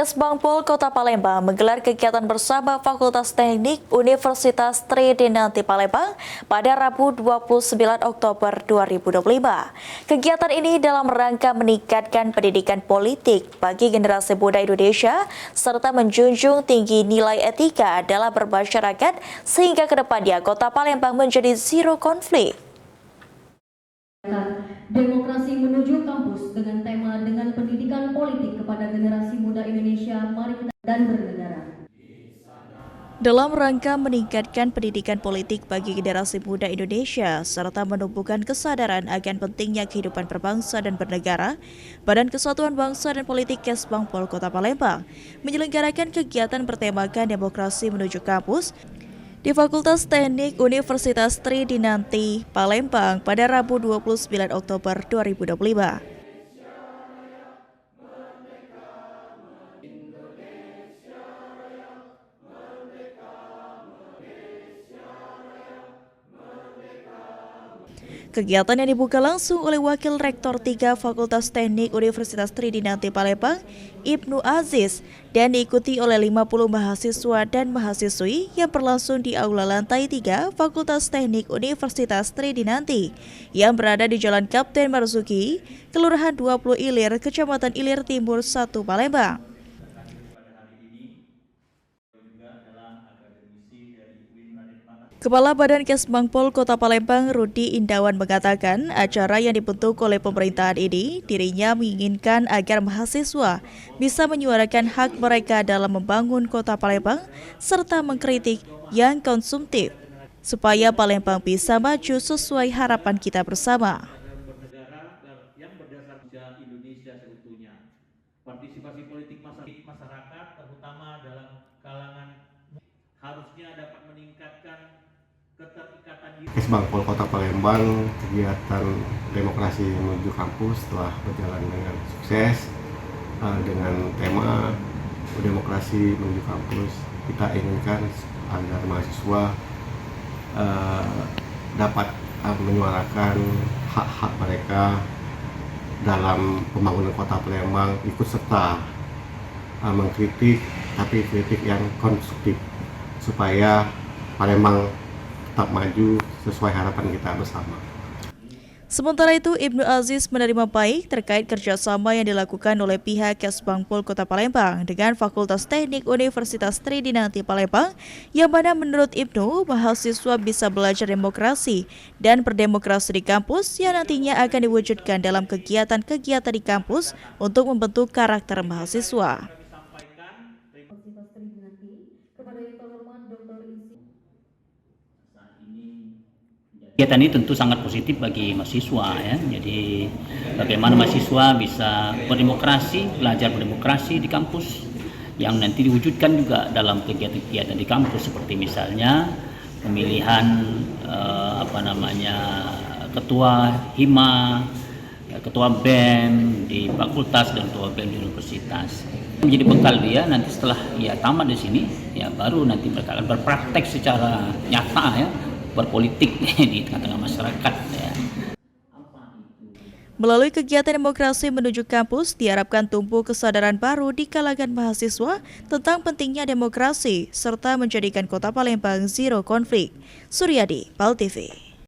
Kesbangpol Kota Palembang menggelar kegiatan bersama Fakultas Teknik Universitas Tridinanti Palembang pada Rabu 29 Oktober 2025. Kegiatan ini dalam rangka meningkatkan pendidikan politik bagi generasi muda Indonesia serta menjunjung tinggi nilai etika dalam bermasyarakat sehingga kedepannya Kota Palembang menjadi zero konflik. Demokrasi menuju kampus dengan tema dengan pendidikan politik kepada generasi muda Indonesia, mari kita dan bernegara. Dalam rangka meningkatkan pendidikan politik bagi generasi muda Indonesia serta menumbuhkan kesadaran akan pentingnya kehidupan berbangsa dan bernegara, Badan Kesatuan Bangsa dan Politik Kesbangpol Kota Palembang menyelenggarakan kegiatan bertemakan demokrasi menuju kampus di Fakultas Teknik Universitas Tridinanti Palembang pada Rabu 29 Oktober 2025. Kegiatan yang dibuka langsung oleh Wakil Rektor 3 Fakultas Teknik Universitas Tridinanti Palembang, Ibnu Aziz, dan diikuti oleh 50 mahasiswa dan mahasiswi yang berlangsung di Aula Lantai 3 Fakultas Teknik Universitas Tridinanti yang berada di Jalan Kapten Marzuki, Kelurahan 20 Ilir, Kecamatan Ilir Timur 1 Palembang. Kepala Badan Kesbangpol Kota Palembang Rudi Indawan mengatakan acara yang dibentuk oleh pemerintahan ini dirinya menginginkan agar mahasiswa bisa menyuarakan hak mereka dalam membangun Kota Palembang serta mengkritik yang konsumtif supaya Palembang bisa maju sesuai harapan kita bersama. Partisipasi politik masyarakat terutama dalam kalangan harusnya dapat meningkatkan keterikatan diri. Kesbangpol Kota Palembang kegiatan demokrasi menuju kampus telah berjalan dengan sukses dengan tema demokrasi menuju kampus. Kita inginkan agar mahasiswa dapat menyuarakan hak-hak mereka dalam pembangunan Kota Palembang, ikut serta mengkritik, tapi kritik yang konstruktif supaya Palembang tetap maju sesuai harapan kita bersama. Sementara itu, Ibnu Aziz menerima baik terkait kerjasama yang dilakukan oleh pihak Kesbangpol Kota Palembang dengan Fakultas Teknik Universitas Tridinanti Palembang, yang mana menurut Ibnu, mahasiswa bisa belajar demokrasi dan berdemokrasi di kampus yang nantinya akan diwujudkan dalam kegiatan-kegiatan di kampus untuk membentuk karakter mahasiswa. Kegiatan ini tentu sangat positif bagi mahasiswa ya. Jadi bagaimana mahasiswa bisa berdemokrasi, belajar berdemokrasi di kampus yang nanti diwujudkan juga dalam kegiatan-kegiatan di kampus seperti misalnya pemilihan ketua hima, ketua BEM di fakultas dan ketua BEM di universitas. Menjadi bekal dia nanti setelah ia tamat di sini ya baru nanti mereka akan berpraktek secara nyata ya, berpolitik di tengah-tengah masyarakat ya. Melalui kegiatan demokrasi menuju kampus diharapkan tumbuh kesadaran baru di kalangan mahasiswa tentang pentingnya demokrasi serta menjadikan Kota Palembang zero konflik. Suryadi, PAL TV.